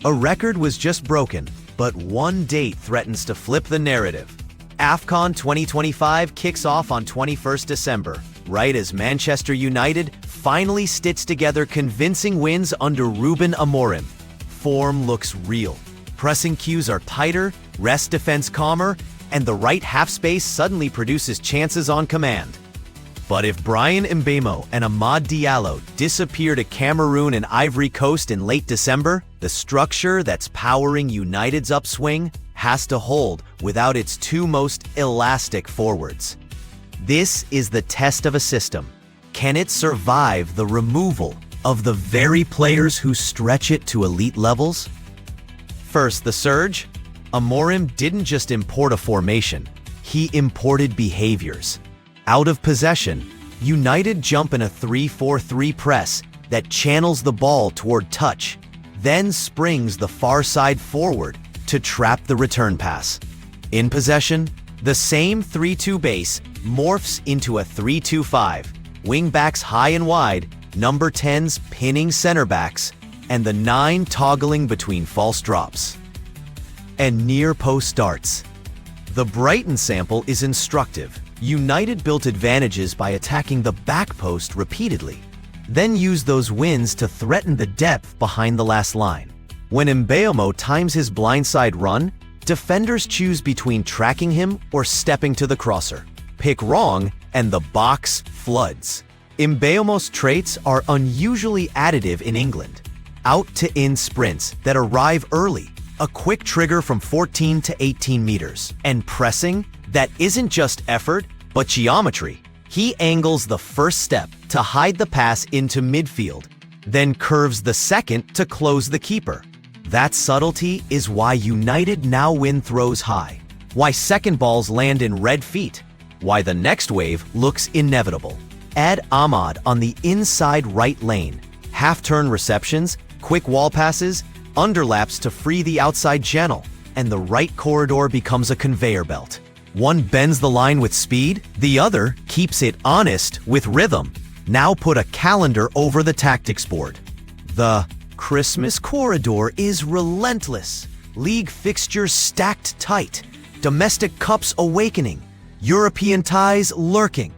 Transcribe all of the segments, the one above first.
A record was just broken, but one date threatens to flip the narrative. AFCON 2025 kicks off on 21st December, right as Manchester United finally stitched together convincing wins under Rúben Amorim. Form looks real. Pressing cues are tighter, rest defense calmer, and the right half space suddenly produces chances on command. But if Bryan Mbeumo and Diallo disappear to Cameroon and Ivory Coast in late December, the structure that's powering United's upswing has to hold without its two most elastic forwards. This is the test of a system. Can it survive the removal of the very players who stretch it to elite levels? First, the surge. Amorim didn't just import a formation, he imported behaviors. Out of possession, United jump in a 3-4-3 press that channels the ball toward touch, then springs the far side forward to trap the return pass. In possession, the same 3-2 base morphs into a 3-2-5, wing-backs high and wide, number 10s pinning center backs, and the 9 toggling between false drops. And near post starts. The Brighton sample is instructive. United built advantages by attacking the back post repeatedly, then used those wins to threaten the depth behind the last line. When Mbeumo times his blindside run, defenders choose between tracking him or stepping to the crosser. Pick wrong, and the box floods. Mbeumo's traits are unusually additive in England. Out-to-in sprints that arrive early, a quick trigger from 14 to 18 meters, and pressing that isn't just effort, but geometry. He angles the first step to hide the pass into midfield, then curves the second to close the keeper. That subtlety is why United now win throws high, why second balls land in red feet, why the next wave looks inevitable. Add Ahmad on the inside right lane, half-turn receptions, quick wall passes, underlaps to free the outside channel, and the right corridor becomes a conveyor belt. One bends the line with speed, the other keeps it honest with rhythm. Now put a calendar over the tactics board. The Christmas corridor is relentless. League fixtures stacked tight. Domestic cups awakening. European ties lurking.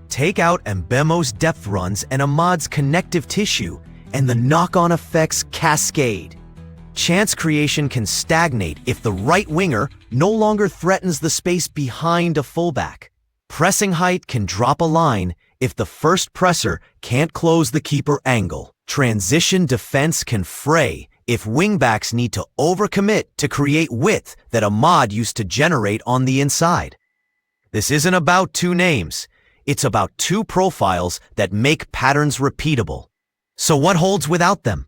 Take out Mbeumo's depth runs and Ahmad's connective tissue, and the knock-on effects cascade. Chance creation can stagnate if the right winger no longer threatens the space behind a fullback. Pressing height can drop a line if the first presser can't close the keeper angle. Transition defense can fray if wingbacks need to overcommit to create width that Ahmad used to generate on the inside. This isn't about two names. It's about two profiles that make patterns repeatable. So what holds without them?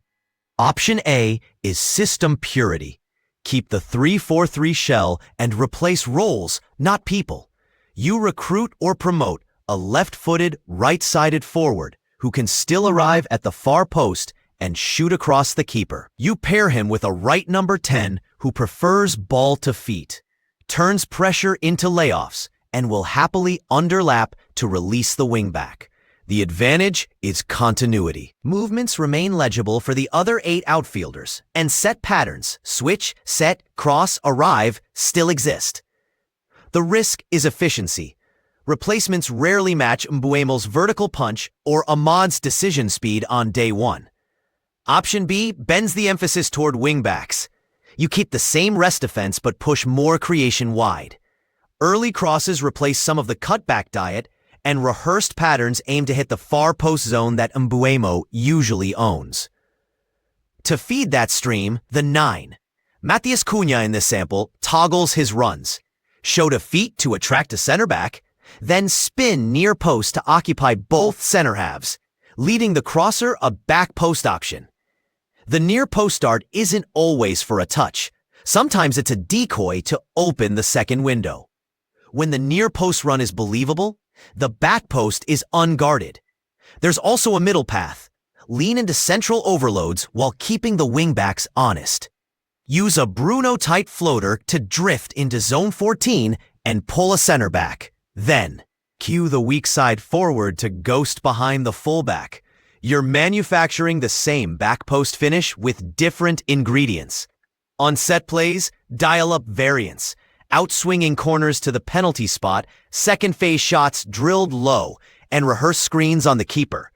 Option A is system purity. Keep the 3-4-3 shell and replace roles, not people. You recruit or promote a left-footed, right-sided forward who can still arrive at the far post and shoot across the keeper. You pair him with a right number 10 who prefers ball to feet, turns pressure into layoffs, and will happily underlap to release the wingback. The advantage is continuity. Movements remain legible for the other 8 outfielders, and set patterns, switch, set, cross, arrive, still exist. The risk is efficiency. Replacements rarely match Mbeumo's vertical punch or Ahmad's decision speed on day one. Option B bends the emphasis toward wingbacks. You keep the same rest defense but push more creation wide. Early crosses replace some of the cutback diet, and rehearsed patterns aim to hit the far post zone that Mbeumo usually owns. To feed that stream, the 9. Matheus Cunha in this sample toggles his runs. Show to feet to attract a center back, then spin near post to occupy both center halves, leading the crosser a back post option. The near post start isn't always for a touch. Sometimes it's a decoy to open the second window. When the near post run is believable, the back post is unguarded. There's also a middle path. Lean into central overloads while keeping the wingbacks honest. Use a Bruno-type floater to drift into zone 14 and pull a center back. Then, cue the weak side forward to ghost behind the fullback. You're manufacturing the same back post finish with different ingredients. On set plays, dial up variance, outswinging corners to the penalty spot, second phase shots drilled low, and rehearse screens on the keeper.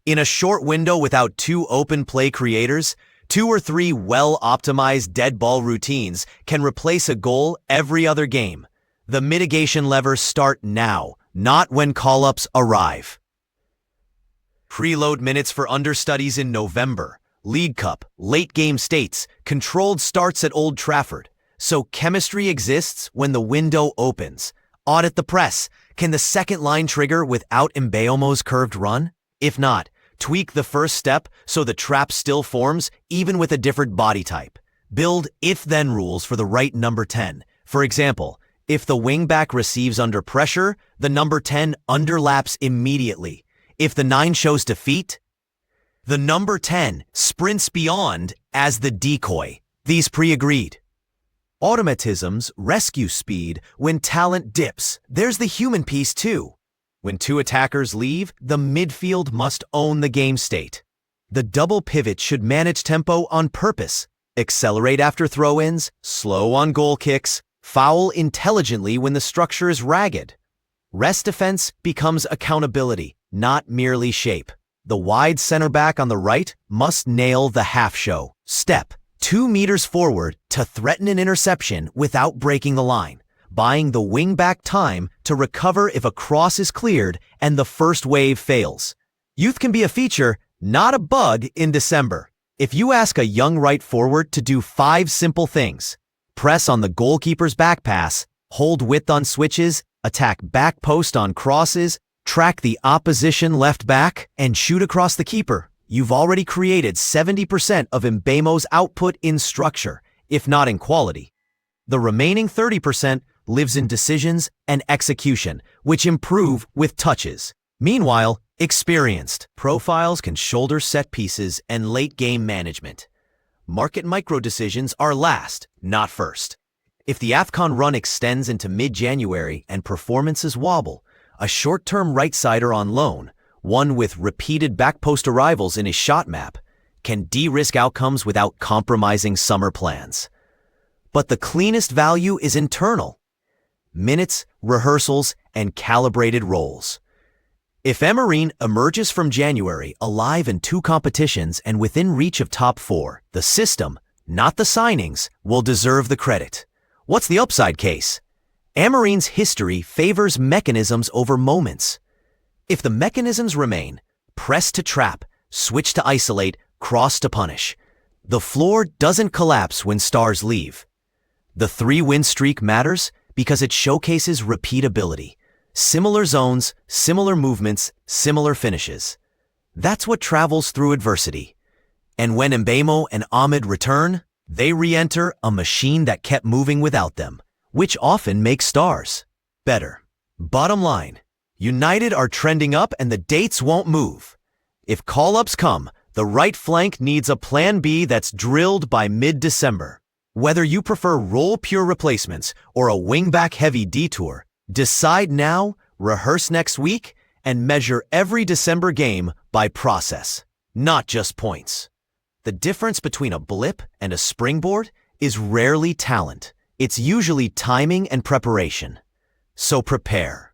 In a short window without two open play creators, 2 or 3 well-optimized dead ball routines can replace a goal every other game. The mitigation levers start now, not when call-ups arrive. Preload minutes for understudies in November. League Cup, late game states, controlled starts at Old Trafford. So chemistry exists when the window opens. Audit the press. Can the second line trigger without Mbeumo's curved run? If not, tweak the first step so the trap still forms even with a different body type. Build if-then rules for the right number 10. For example, if the wingback receives under pressure, the number 10 underlaps immediately. If the 9 shows defeat, the number 10 sprints beyond as the decoy. These pre-agreed. Automatisms rescue speed when talent dips. There's the human piece too. When 2 attackers leave, the midfield must own the game state. The double pivot should manage tempo on purpose. Accelerate after throw-ins, slow on goal kicks, foul intelligently when the structure is ragged. Rest defense becomes accountability, not merely shape. The wide center back on the right must nail the half show. Step 2 meters forward to threaten an interception without breaking the line, buying the wing back time to recover if a cross is cleared and the first wave fails. Youth can be a feature, not a bug in December. If you ask a young right forward to do 5 simple things: press on the goalkeeper's back pass, hold width on switches, attack back post on crosses, track the opposition left back, and shoot across the keeper, you've already created 70% of Mbeumo's output in structure, if not in quality. The remaining 30% lives in decisions and execution, which improve with touches. Meanwhile, experienced profiles can shoulder set pieces and late-game management. Market micro-decisions are last, not first. If the AFCON run extends into mid-January and performances wobble, a short-term right-sider on loan, one with repeated back-post arrivals in his shot map, can de-risk outcomes without compromising summer plans. But the cleanest value is internal. Minutes, rehearsals, and calibrated roles. If Amorim emerges from January alive in 2 competitions and within reach of top 4, the system, not the signings, will deserve the credit. What's the upside case? Amorim's history favors mechanisms over moments. If the mechanisms remain, press to trap, switch to isolate, cross to punish, the floor doesn't collapse when stars leave. The 3-win streak matters because it showcases repeatability. Similar zones, similar movements, similar finishes. That's what travels through adversity. And when Mbeumo and Ahmed return, they re-enter a machine that kept moving without them, which often makes stars better. Bottom line, United are trending up and the dates won't move. If call-ups come, the right flank needs a plan B that's drilled by mid-December. Whether you prefer role-pure replacements or a wingback-heavy detour, decide now, rehearse next week, and measure every December game by process, not just points. The difference between a blip and a springboard is rarely talent. It's usually timing and preparation. So prepare.